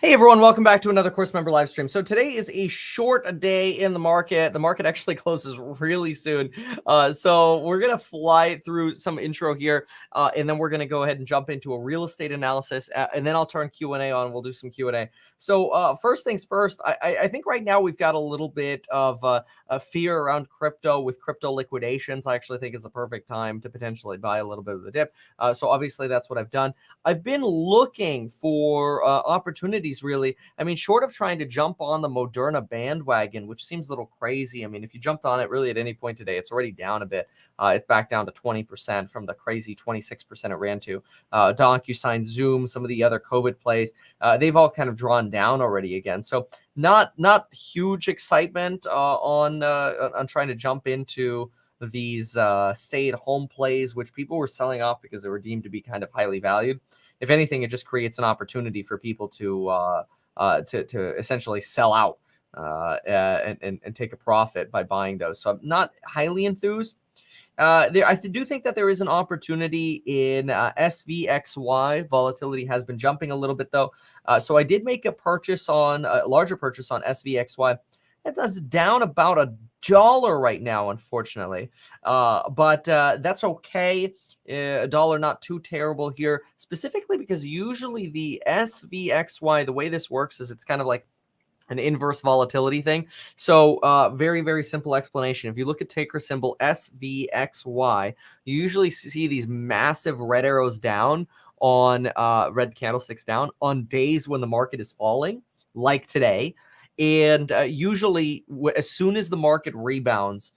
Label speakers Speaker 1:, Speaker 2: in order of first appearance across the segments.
Speaker 1: Hey everyone, welcome back to another course member live stream. So today is a short day in the market. The market actually closes really soon. So we're going to fly through some intro here, and then we're going to go ahead and jump into a real estate analysis, and then I'll turn Q&A on. We'll do some Q&A. So first things first, I think right now we've got a little bit of a fear around crypto with crypto liquidations. I actually think it's a perfect time to potentially buy a little bit of the dip. So obviously that's what I've done. I've been looking for opportunities, really. I mean, short of trying to jump on the Moderna bandwagon, which seems a little crazy. I mean, if you jumped on it really at any point today, it's already down a bit. It's back down to 20% from the crazy 26% it ran to. DocuSign, Zoom, some of the other COVID plays, they've all kind of drawn down already again. So not huge excitement on trying to jump into these stay-at-home plays, which people were selling off because they were deemed to be kind of highly valued. If anything, it just creates an opportunity for people to essentially sell out and take a profit by buying those. So I'm not highly enthused. I do think that there is an opportunity in SVXY. Volatility has been jumping a little bit though. So I did make a larger purchase on SVXY. That's down about $1 right now, unfortunately. But that's okay. $1 not too terrible here, specifically because usually the SVXY, the way this works is it's kind of like an inverse volatility thing. So very, very simple explanation. If you look at ticker symbol SVXY, you usually see these massive red arrows down on red candlesticks down on days when the market is falling, like today. And usually as soon as the market rebounds,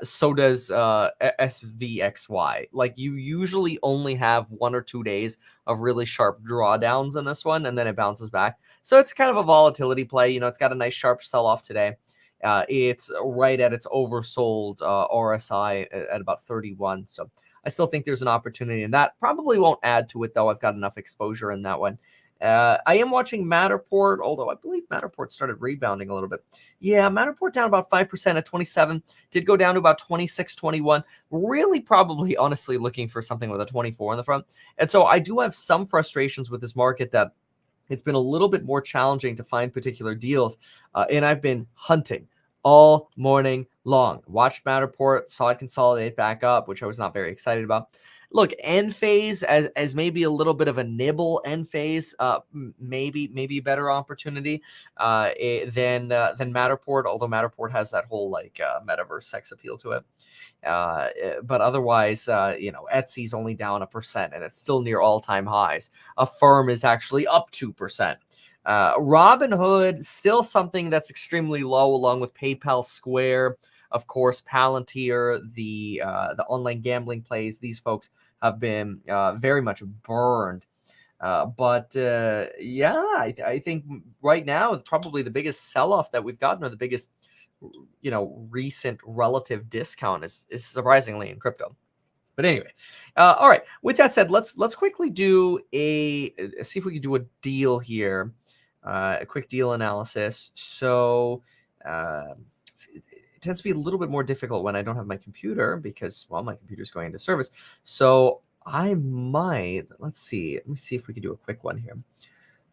Speaker 1: so does SVXY. Like, you usually only have 1 or 2 days of really sharp drawdowns in this one, and then it bounces back. So it's kind of a volatility play. You know, it's got a nice sharp sell-off today. It's right at its oversold RSI at about 31. So I still think there's an opportunity in that. Probably won't add to it, though. I've got enough exposure in that one. I am watching Matterport, although I believe Matterport started rebounding a little bit. Yeah, Matterport down about 5% at 27. Did go down to about 26, 21. Really probably, honestly, looking for something with a 24 in the front. And so I do have some frustrations with this market that it's been a little bit more challenging to find particular deals. And I've been hunting all morning long. Watched Matterport, saw it consolidate back up, which I was not very excited about. Look, end phase as maybe a little bit of a nibble end phase, maybe a better opportunity than Matterport. Although Matterport has that whole like metaverse sex appeal to it, but otherwise, Etsy's only down 1% and it's still near all-time highs. Affirm is actually up 2%. Robinhood still something that's extremely low, along with PayPal, Square. Of course, Palantir, the online gambling plays, these folks have been very much burned. Yeah, I think right now probably the biggest sell-off that we've gotten, or the biggest recent relative discount, is surprisingly in crypto. But anyway, all right. With that said, let's quickly do see if we can do a deal here, a quick deal analysis. So it tends to be a little bit more difficult when I don't have my computer because, well, my computer's going into service. So I might, let me see if we can do a quick one here.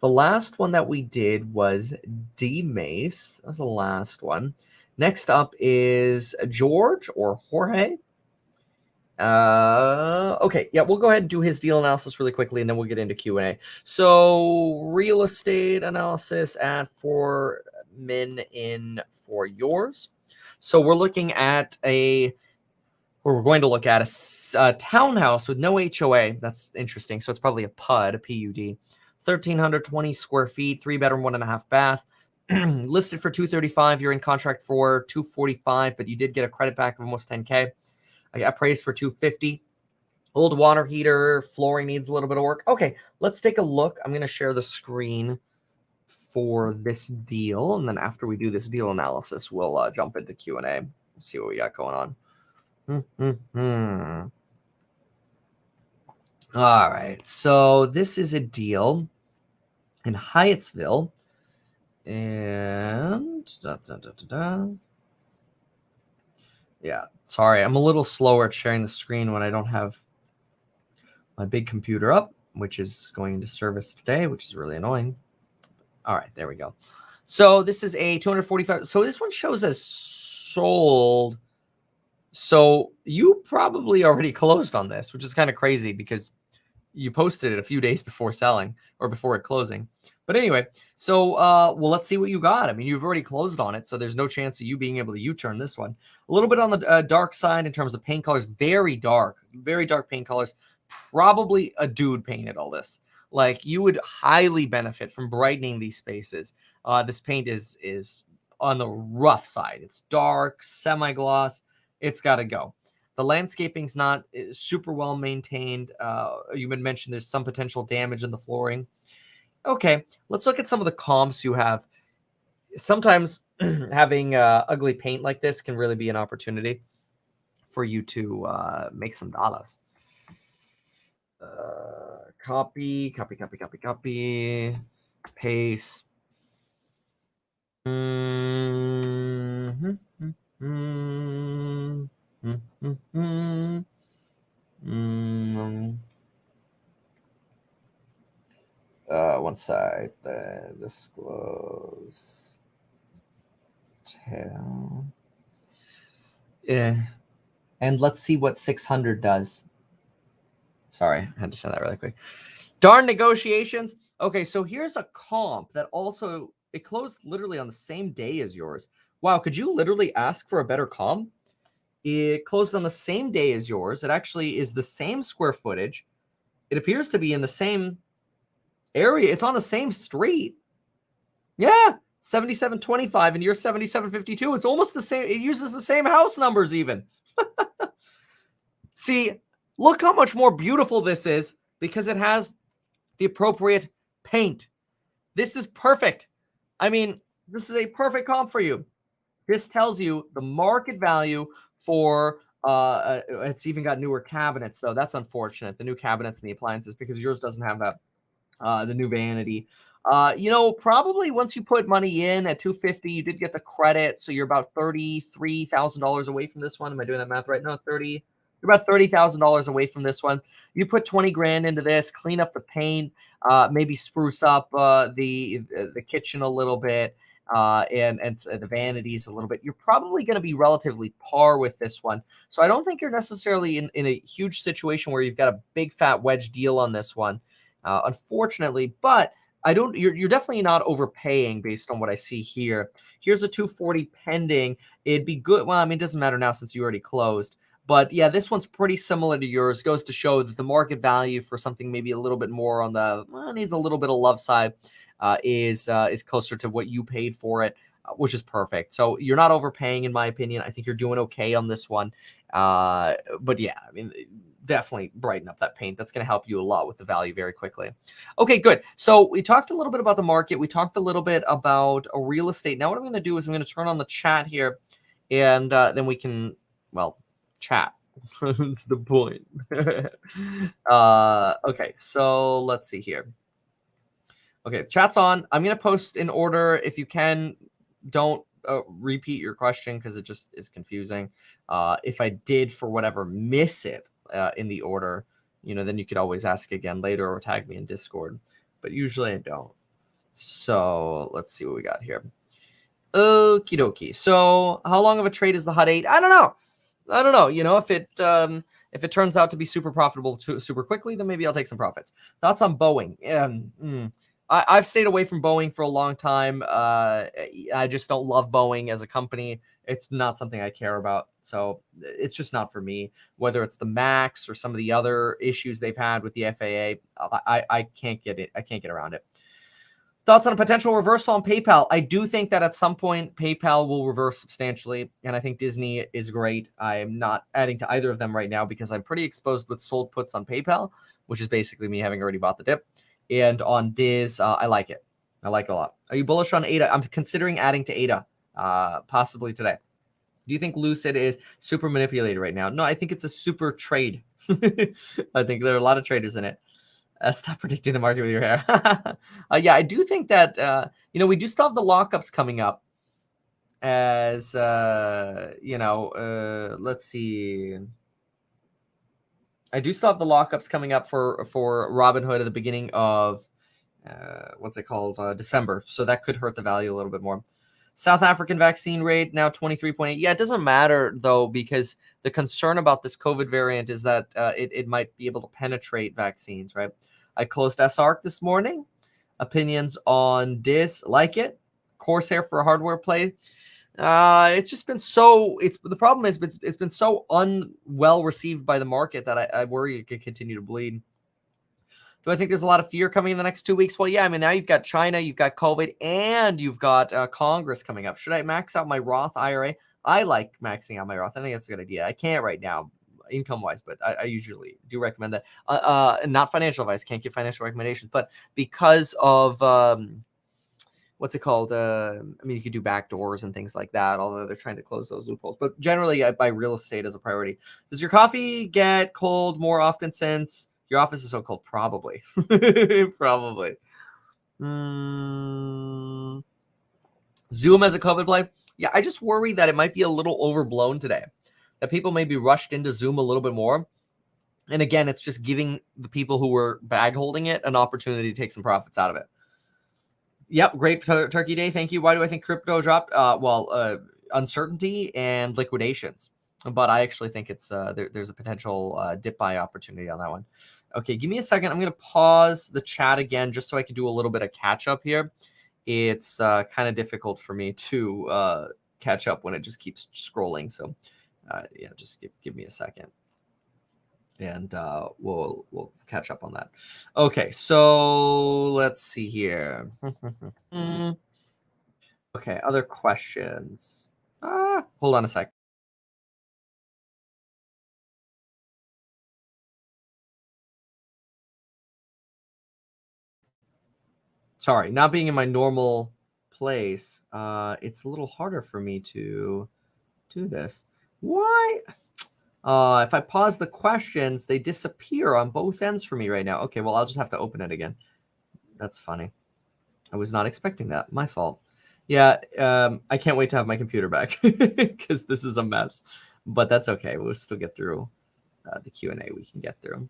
Speaker 1: The last one that we did was D-Mace. That was the last one. Next up is George or Jorge. Okay, yeah, we'll go ahead and do his deal analysis really quickly, and then we'll get into Q&A. So real estate analysis at 4 min in for yours. So we're looking at we're going to look at a townhouse with no HOA. That's interesting. So it's probably a PUD, a PUD. 1,320 square feet, 3-bedroom, 1.5 bath. Listed for $235. You're in contract for $245, but you did get a credit back of almost $10K. I got appraised for $250. Old water heater, flooring needs a little bit of work. Okay, let's take a look. I'm going to share the screen for this deal, and then after we do this deal analysis, we'll jump into Q&A. See what we got going on. All right, so this is a deal in Hyattsville, and yeah, sorry, I'm a little slower at sharing the screen when I don't have my big computer up, which is going into service today, which is really annoying. All right, there we go. So this is a 245. So this one shows as sold. So you probably already closed on this, which is kind of crazy because you posted it a few days before selling or before it closing. But anyway, so well, let's see what you got. I mean, you've already closed on it, so there's no chance of you being able to U-turn this one. A little bit on the dark side in terms of paint colors, very dark paint colors. Probably a dude painted all this. Like you would highly benefit from brightening these spaces. This paint is on the rough side. It's dark, semi-gloss. It's got to go. The landscaping's not super well maintained. You had mentioned there's some potential damage in the flooring. Okay, let's look at some of the comps you have. Sometimes having ugly paint like this can really be an opportunity for you to make some dollars. Copy, paste. Mm-hmm. Mm-hmm. Mm-hmm. Mm-hmm. One side, then disclose. Tail. Yeah. And let's see what 600 does. Sorry, I had to say that really quick. Darn negotiations. Okay, so here's a comp that also, it closed literally on the same day as yours. Wow, could you literally ask for a better comp? It closed on the same day as yours. It actually is the same square footage. It appears to be in the same area. It's on the same street. Yeah, 7725 and you're 7752. It's almost the same. It uses the same house numbers even. See, look how much more beautiful this is because it has the appropriate paint. This is perfect. I mean, this is a perfect comp for you. This tells you the market value for it's even got newer cabinets though. That's unfortunate. The new cabinets and the appliances because yours doesn't have that. The new vanity. Probably once you put money in at 250, you did get the credit, so you're about $33,000 away from this one. Am I doing that math right? No, 30. You're about $30,000 away from this one. You put 20 grand into this, clean up the paint, maybe spruce up the kitchen a little bit, and the vanities a little bit. You're probably going to be relatively par with this one. So I don't think you're necessarily in a huge situation where you've got a big fat wedge deal on this one. Unfortunately, but you're definitely not overpaying based on what I see here. Here's a 240 pending. It'd be good. Well, I mean, it doesn't matter now since you already closed. But yeah, this one's pretty similar to yours. Goes to show that the market value for something maybe a little bit more on the needs a little bit of love side is closer to what you paid for it, which is perfect. So you're not overpaying, in my opinion. I think you're doing okay on this one. But yeah, I mean, definitely brighten up that paint. That's going to help you a lot with the value very quickly. Okay, good. So we talked a little bit about the market. We talked a little bit about real estate. Now what I'm going to do is I'm going to turn on the chat here, and then we can, well, chat. That's the point. Okay, so let's see here. Okay, chat's on. I'm going to post in order. If you can, don't repeat your question because it just is confusing. If I did, for whatever, miss it in the order, then you could always ask again later or tag me in Discord. But usually I don't. So let's see what we got here. Okie dokie. So how long of a trade is the Hut 8? I don't know. If it turns out to be super profitable super quickly, then maybe I'll take some profits. Thoughts on Boeing? I've stayed away from Boeing for a long time. I just don't love Boeing as a company. It's not something I care about. So it's just not for me. Whether it's the MAX or some of the other issues they've had with the FAA, I can't get it. I can't get around it. Thoughts on a potential reversal on PayPal? I do think that at some point PayPal will reverse substantially, and I think Disney is great. I am not adding to either of them right now because I'm pretty exposed with sold puts on PayPal, which is basically me having already bought the dip. And on Diz, I like it. I like it a lot. Are you bullish on ADA? I'm considering adding to ADA, possibly today. Do you think Lucid is super manipulated right now? No, I think it's a super trade. I think there are a lot of traders in it. Stop predicting the market with your hair. Yeah, I do think that, we do still have the lockups coming up as, let's see. I do still have the lockups coming up for Robinhood at the beginning of what's it called? December. So that could hurt the value a little bit more. South African vaccine rate now 23.8. Yeah, it doesn't matter though, because the concern about this COVID variant is that it might be able to penetrate vaccines, right? I closed SARC this morning. Opinions on DIS, like it. Corsair for a hardware play. It's just been so. The problem is it's been so unwell received by the market that I worry it could continue to bleed. Do I think there's a lot of fear coming in the next 2 weeks? Well, yeah. I mean, now you've got China, you've got COVID, and you've got Congress coming up. Should I max out my Roth IRA? I like maxing out my Roth. I think that's a good idea. I can't right now, income-wise, but I usually do recommend that. Not financial advice. Can't give financial recommendations, but because of what's it called? I mean, you could do back doors and things like that, although they're trying to close those loopholes. But generally, I buy real estate as a priority. Does your coffee get cold more often since your office is so cold? Probably. Probably. Zoom as a COVID play? Yeah, I just worry that it might be a little overblown today, that people may be rushed into Zoom a little bit more. And again, it's just giving the people who were bag holding it an opportunity to take some profits out of it. Yep, great Turkey Day. Thank you. Why do I think crypto dropped? Uncertainty and liquidations. But I actually think it's there's a potential dip buy opportunity on that one. Okay, give me a second. I'm going to pause the chat again just so I can do a little bit of catch up here. It's kind of difficult for me to catch up when it just keeps scrolling. So yeah, just give me a second. And we'll catch up on that. Okay, so let's see here. Okay, other questions. Hold on a sec. Sorry, not being in my normal place, it's a little harder for me to do this. Why? If I pause the questions, they disappear on both ends for me right now. Okay, well, I'll just have to open it again. That's funny. I was not expecting that. My fault. Yeah, I can't wait to have my computer back because this is a mess. But that's okay. We'll still get through the Q&A we can get through.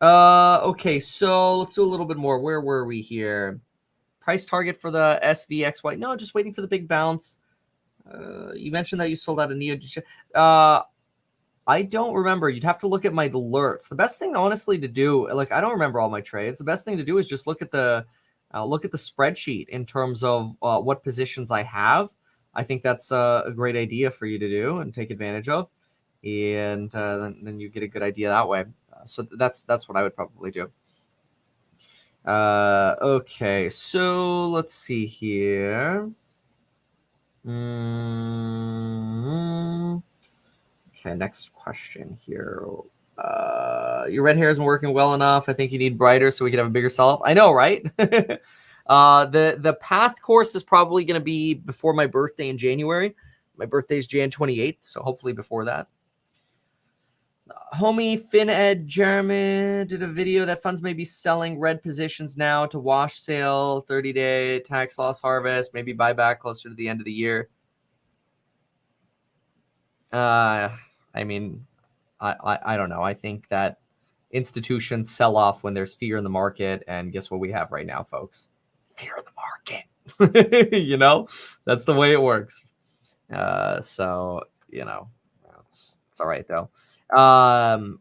Speaker 1: Okay, so let's do a little bit more. Where were we here? Price target for the SVXY. No, just waiting for the big bounce. You mentioned that you sold out a Neo. I don't remember. You'd have to look at my alerts. The best thing, honestly, to do, like, I don't remember all my trades. The best thing to do is just look at the spreadsheet in terms of what positions I have. I think that's a great idea for you to do and take advantage of, and then you get a good idea that way. So that's what I would probably do. Okay, so let's see here. Okay, next question here. Your red hair isn't working well enough. I think you need brighter so we can have a bigger sell-off. I know, right? The path course is probably going to be before my birthday in January. My birthday is Jan 28th, so hopefully before that. Homie FinEd Jeremy did a video that funds may be selling red positions now to wash sale, 30-day tax loss harvest, maybe buy back closer to the end of the year. I mean, I don't know. I think that institutions sell off when there's fear in the market, and guess what we have right now, folks? Fear in the market. You know, that's the way it works. So you know, it's all right though.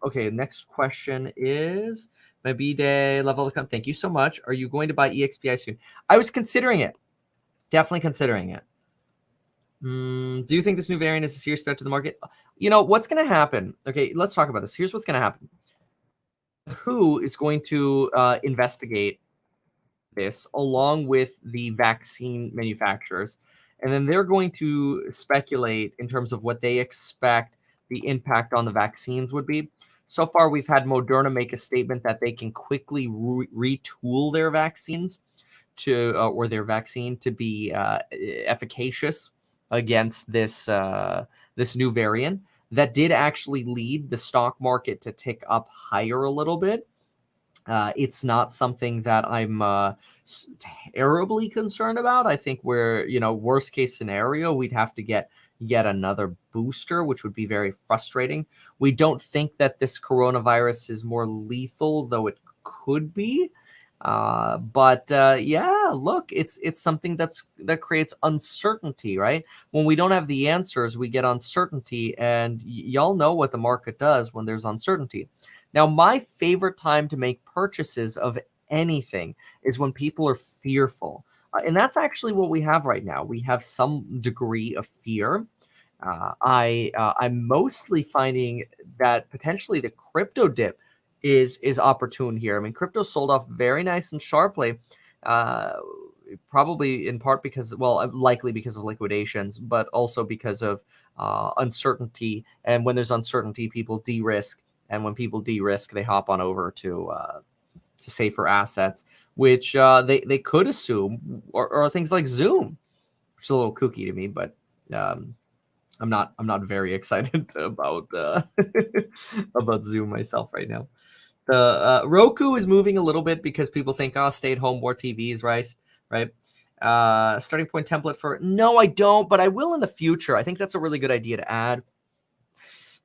Speaker 1: Okay, next question is my B-Day level account. Thank you so much. Are you going to buy EXPI soon? I was considering it. Definitely considering it. Do you think this new variant is a serious threat to the market? You know, what's going to happen? Okay, let's talk about this. Here's what's going to happen. Who is going to investigate this along with the vaccine manufacturers? And then they're going to speculate in terms of what they expect the impact on the vaccines would be. So far, we've had Moderna make a statement that they can quickly retool their vaccines to or their vaccine to be efficacious against this this new variant. That did actually lead the stock market to tick up higher a little bit. It's not something that I'm terribly concerned about. I think we're, worst case scenario, we'd have to get yet another booster, which would be very frustrating. We don't think that this coronavirus is more lethal, though it could be. But yeah, look, it's something that creates uncertainty, right? When we don't have the answers, we get uncertainty, and y'all know what the market does when there's uncertainty. Now, my favorite time to make purchases of anything is when people are fearful. And that's actually what we have right now. We have some degree of fear. I'm mostly finding that potentially the crypto dip is opportune here. I mean, crypto sold off very nice and sharply, uh, probably in part because, well, likely because of liquidations, but also because of uncertainty. And when there's uncertainty, people de-risk, and when people de-risk, they hop on over to safer assets, which they could assume, or things like Zoom, which is a little kooky to me, but. I'm not very excited about about Zoom myself right now. The Roku is moving a little bit because people think, oh, stay at home, more TVs, right? Right. Starting point template for no, I don't, but I will in the future. I think that's a really good idea to add.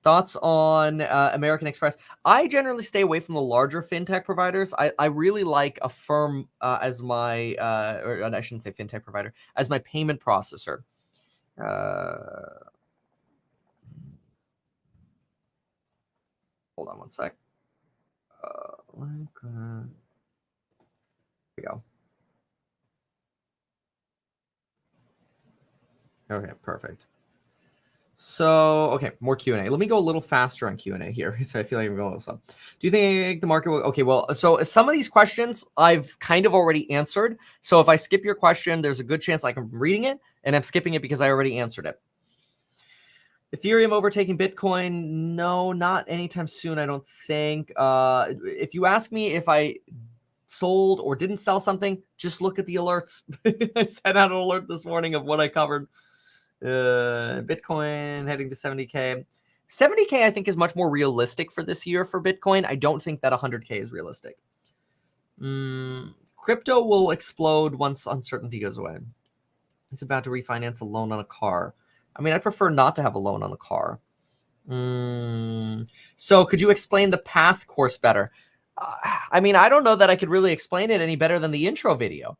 Speaker 1: Thoughts on American Express? I generally stay away from the larger fintech providers. I really like Affirm as my, or I shouldn't say fintech provider, as my payment processor. Hold on one sec. Here we go. Okay, perfect. So, okay, more Q&A. Let me go a little faster on Q&A here. So I feel like I'm going a little slow. Do you think the market will... Okay, well, so some of these questions I've kind of already answered. So if I skip your question, there's a good chance like I'm reading it, and I'm skipping it because I already answered it. Ethereum overtaking Bitcoin? No, not anytime soon, I don't think. If you ask me if I sold or didn't sell something, just look at the alerts. I sent out an alert this morning of what I covered. Bitcoin heading to 70K. 70K, I think, is much more realistic for this year for Bitcoin. I don't think that 100K is realistic. Crypto will explode once uncertainty goes away. He's about to refinance a loan on a car. I mean, I prefer not to have a loan on a car. So could you explain the path course better? I mean, I don't know that I could really explain it any better than the intro video.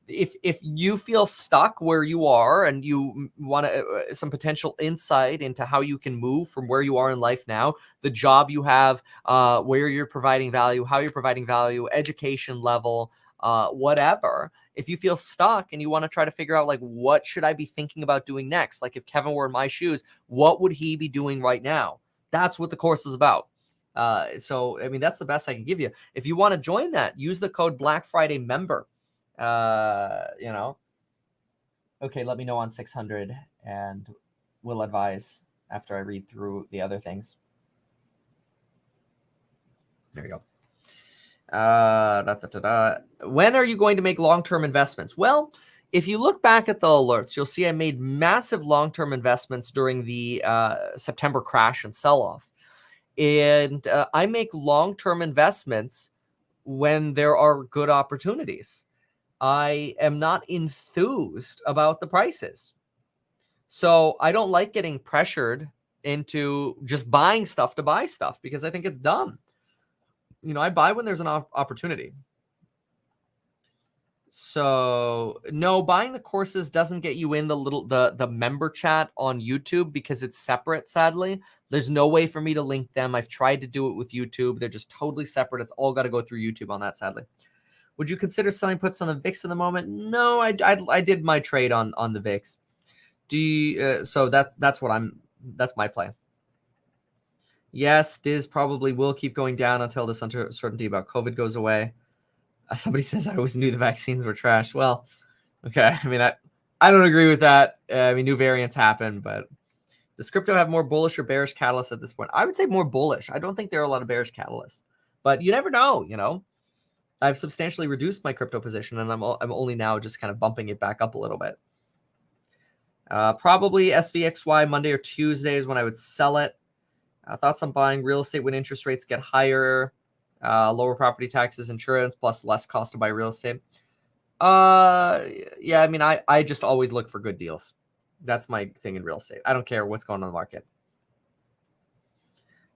Speaker 1: If you feel stuck where you are and you want some potential insight into how you can move from where you are in life now, the job you have, where you're providing value, how you're providing value, education level, whatever. If you feel stuck and you want to try to figure out like what should I be thinking about doing next, like if Kevin were in my shoes, what would he be doing right now? That's what the course is about. So I mean, that's the best I can give you. If you want to join that, use the code Black Friday member. You know, okay, let me know on 600 and we'll advise after I read through the other things. There you go. When are you going to make long-term investments? Well, if you look back at the alerts, you'll see I made massive long-term investments during the September crash and sell-off. And I make long-term investments when there are good opportunities. I am not enthused about the prices. So I don't like getting pressured into just buying stuff to buy stuff because I think it's dumb. You know, I buy when there's an opportunity. So no, buying the courses doesn't get you in the member chat on YouTube because it's separate, sadly. There's no way for me to link them. I've tried to do it with YouTube. They're just totally separate. It's all got to go through YouTube on that, sadly. Would you consider selling puts on the VIX in the moment? No, I did my trade on the VIX. So that's my play. Yes, Diz probably will keep going down until this uncertainty about COVID goes away. Somebody says I always knew the vaccines were trash. Well, okay. I mean, I don't agree with that. I mean, new variants happen, but does crypto have more bullish or bearish catalysts at this point? I would say more bullish. I don't think there are a lot of bearish catalysts, but you never know. You know, I've substantially reduced my crypto position, and I'm only now just kind of bumping it back up a little bit. Probably SVXY Monday or Tuesday is when I would sell it. Thoughts on buying real estate when interest rates get higher, lower property taxes, insurance, plus less cost to buy real estate. Yeah, I mean, I just always look for good deals. That's my thing in real estate. I don't care what's going on in the market.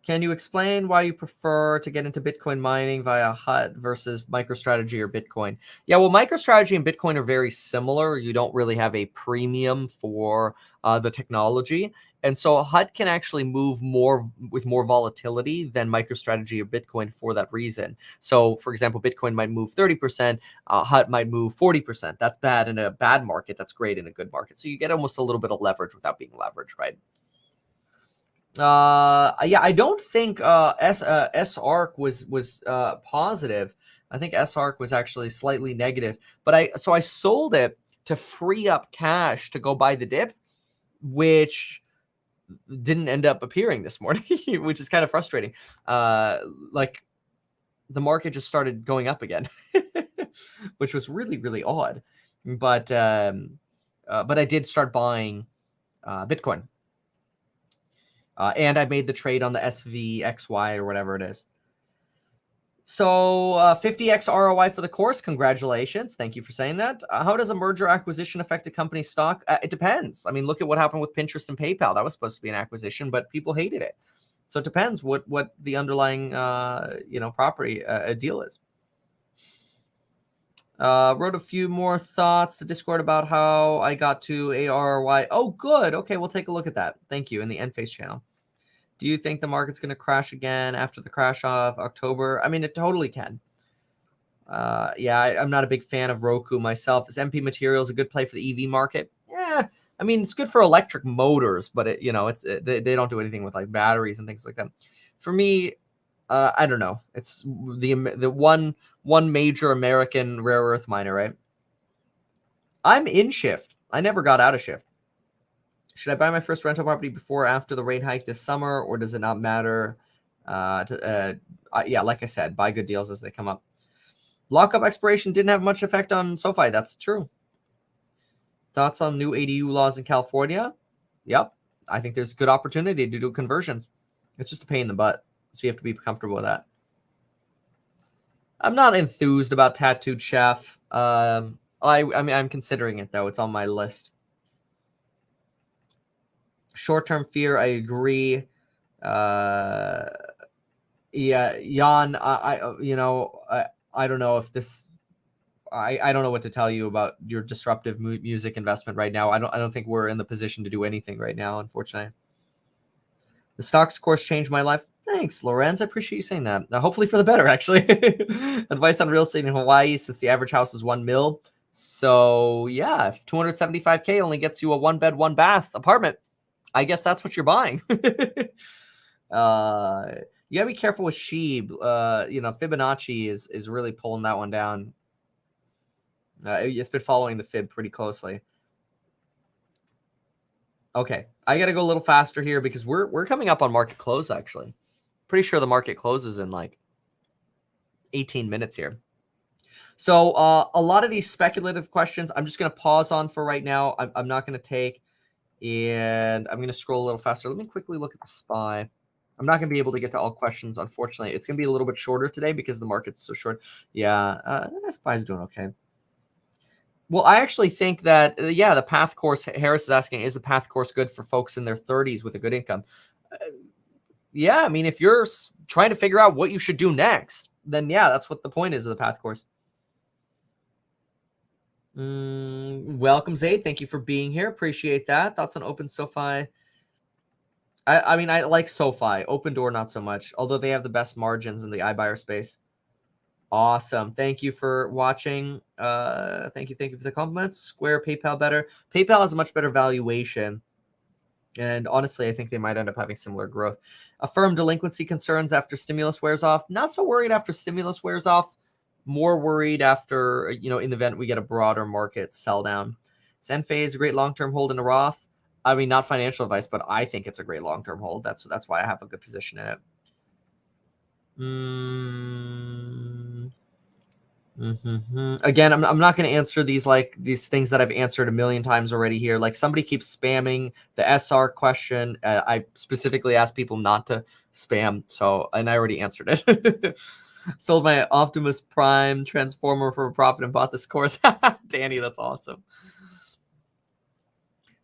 Speaker 1: Can you explain why you prefer to get into Bitcoin mining via HUD versus MicroStrategy or Bitcoin? Yeah, well, MicroStrategy and Bitcoin are very similar. You don't really have a premium for the technology. And so HUD can actually move more with more volatility than MicroStrategy or Bitcoin for that reason. So, for example, Bitcoin might move 30%, HUD might move 40%. That's bad in a bad market. That's great in a good market. So you get almost a little bit of leverage without being leveraged, right? Yeah, I don't think SARC was positive. I think SARC was actually slightly negative. But I sold it to free up cash to go buy the dip, which didn't end up appearing this morning, which is kind of frustrating. Like the market just started going up again, which was really, really odd. But I did start buying Bitcoin. And I made the trade on the SVXY or whatever it is. So 50x ROI for the course. Congratulations. Thank you for saying that. How does a merger acquisition affect a company's stock? It depends. I mean, look at what happened with Pinterest and PayPal. That was supposed to be an acquisition, but people hated it. So it depends what the underlying property deal is. Wrote a few more thoughts to Discord about how I got to ARY. Oh, good. Okay, we'll take a look at that. Thank you in the Endface channel. Do you think the market's going to crash again after the crash of October? I mean, it totally can. Yeah, I'm not a big fan of Roku myself. Is MP Materials a good play for the EV market? Yeah, I mean, it's good for electric motors, but they don't do anything with like batteries and things like that. For me, I don't know. It's the one major American rare earth miner, right? I'm in Shift. I never got out of Shift. Should I buy my first rental property before or after the rate hike this summer, or does it not matter? Yeah, like I said, buy good deals as they come up. Lockup expiration didn't have much effect on SoFi. That's true. Thoughts on new ADU laws in California? Yep. I think there's good opportunity to do conversions. It's just a pain in the butt, so you have to be comfortable with that. I'm not enthused about Tattooed Chef. I mean, I'm considering it, though. It's on my list. Short-term fear, I agree. Yeah, Jan, I don't know if this. I don't know what to tell you about your disruptive music investment right now. I don't think we're in the position to do anything right now, unfortunately. The stocks course changed my life. Thanks, Lorenz. I appreciate you saying that. Hopefully for the better, actually. Advice on real estate in Hawaii, since the average house is $1 million. So yeah, if 275K only gets you a 1-bed, 1-bath apartment, I guess that's what you're buying. You gotta be careful with Sheeb. Fibonacci is really pulling that one down. It's been following the fib pretty closely. Okay, I gotta go a little faster here because we're coming up on market close. Actually, pretty sure the market closes in like 18 minutes here. So a lot of these speculative questions, I'm just gonna pause on for right now. I'm not gonna take, and I'm gonna scroll a little faster. Let me quickly look at the SPY. I'm not gonna be able to get to all questions, unfortunately. It's gonna be a little bit shorter today because the market's so short. Yeah, SPY is doing okay. Well, I actually think that, the path course, Harris is asking, is the path course good for folks in their 30s with a good income? Yeah, I mean, if you're trying to figure out what you should do next, then yeah, that's what the point is of the path course. Welcome, Zaid. Thank you for being here. Appreciate that. Thoughts on Open SoFi? I mean, I like SoFi. Open Door, not so much, although they have the best margins in the iBuyer space. Awesome. Thank you for watching. Thank you for the compliments. Square, PayPal better. PayPal has a much better valuation. And honestly, I think they might end up having similar growth. Affirm delinquency concerns after stimulus wears off. Not so worried after stimulus wears off. More worried after, in the event we get a broader market sell down. Zenfei is a great long-term hold in a Roth. I mean, not financial advice, but I think it's a great long-term hold. That's why I have a good position in it. Again, I'm not going to answer these things that I've answered a million times already here. Like somebody keeps spamming the SR question. I specifically asked people not to spam, and I already answered it. Sold my Optimus Prime Transformer for a profit and bought this course. Danny, that's awesome.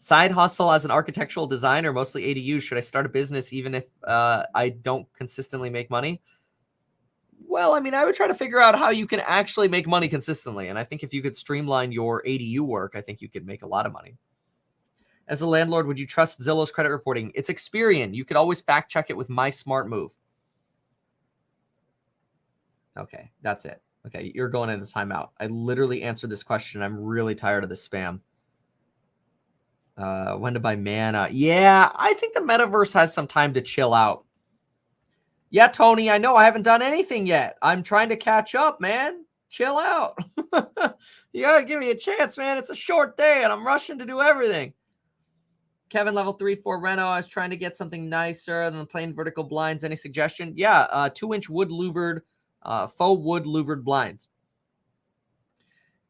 Speaker 1: Side hustle as an architectural designer, mostly ADU. Should I start a business even if I don't consistently make money? Well, I mean, I would try to figure out how you can actually make money consistently. And I think if you could streamline your ADU work, I think you could make a lot of money. As a landlord, would you trust Zillow's credit reporting? It's Experian. You could always fact check it with My Smart Move. Okay, that's it. Okay, you're going into timeout. I literally answered this question. I'm really tired of this spam. When to buy mana? Yeah, I think the metaverse has some time to chill out. Yeah, Tony, I know I haven't done anything yet. I'm trying to catch up, man. Chill out. You gotta give me a chance, man. It's a short day and I'm rushing to do everything. Kevin, level 3 for Reno. I was trying to get something nicer than the plain vertical blinds. Any suggestion? Yeah, 2-inch wood louvered, faux wood louvered blinds.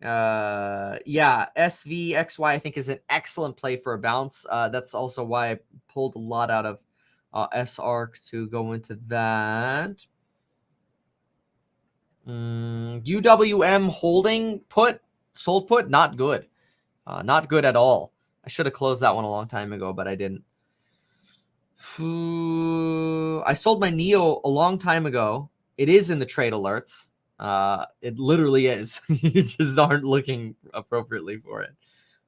Speaker 1: Yeah, SVXY I think is an excellent play for a bounce. That's also why I pulled a lot out of SARC to go into that. UWM holding put, sold put, not good. Not good at all. I should have closed that one a long time ago, but I didn't. I sold my Neo a long time ago. It is in the trade alerts. It literally is. You just aren't looking appropriately for it.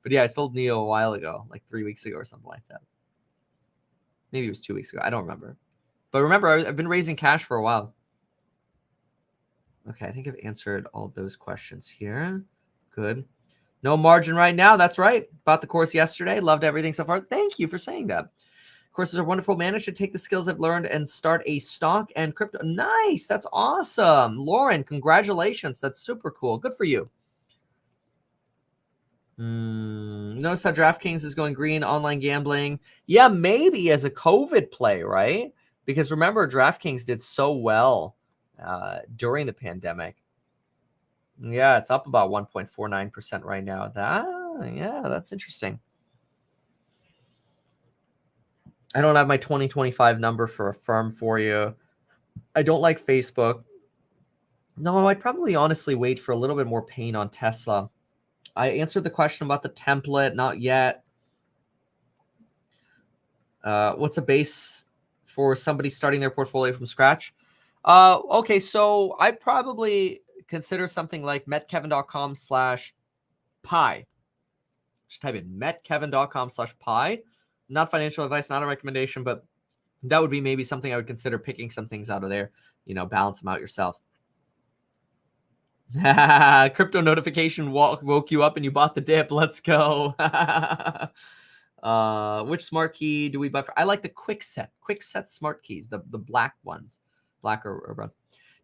Speaker 1: But yeah, I sold Neo a while ago, like 3 weeks ago or something like that. Maybe it was 2 weeks ago. I don't remember. But remember, I've been raising cash for a while. Okay, I think I've answered all those questions here. Good. No margin right now. That's right. Bought the course yesterday. Loved everything so far. Thank you for saying that. Courses are wonderful. Managed to take the skills I've learned and start a stock and crypto. Nice. That's awesome. Lauren, congratulations. That's super cool. Good for you. Notice how DraftKings is going green, online gambling. Yeah, maybe as a COVID play, right? Because remember, DraftKings did so well during the pandemic. Yeah, it's up about 1.49% right now. Yeah, that's interesting. I don't have my 2025 number for a firm for you. I don't like Facebook. No, I'd probably honestly wait for a little bit more pain on Tesla. I answered the question about the template, not yet. What's a base for somebody starting their portfolio from scratch? Okay, so I'd probably consider something like metkevin.com/pi. Just type in metkevin.com/pi. Not financial advice, not a recommendation, but that would be maybe something I would consider picking some things out of there, balance them out yourself. Crypto notification woke you up and you bought the dip. Let's go. Which smart key do we buy for? I like the quick set smart keys, the black ones, black or bronze.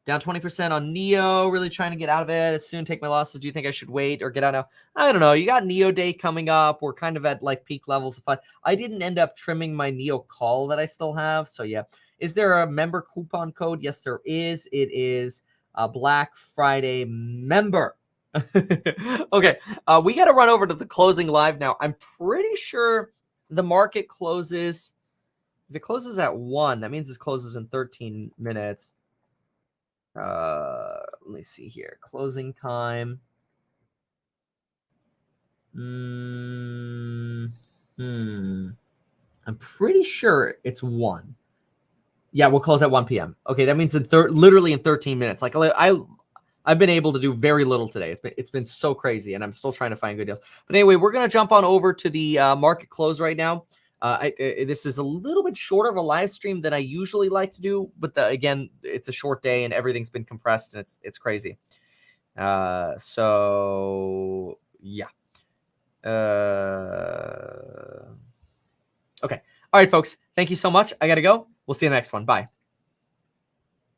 Speaker 1: Down 20% on Neo, really trying to get out of it. As soon take my losses. Do you think I should wait or get out now? I don't know. You got Neo Day coming up. We're kind of at like peak levels of fun. I didn't end up trimming my Neo call that I still have. So yeah. Is there a member coupon code? Yes, there is. It is a Black Friday member. Okay. We got to run over to the closing live now. I'm pretty sure the market closes. If it closes at 1, that means it closes in 13 minutes. Let me see here. Closing time. I'm pretty sure it's 1. Yeah, we'll close at 1 p.m. Okay, that means literally in 13 minutes. Like I've been able to do very little today. It's been so crazy, and I'm still trying to find good deals. But anyway, we're gonna jump on over to the market close right now. This is a little bit shorter of a live stream than I usually like to do, but again, it's a short day and everything's been compressed and it's crazy. So yeah. Okay. All right, folks. Thank you so much. I gotta go. We'll see you in the next one. Bye.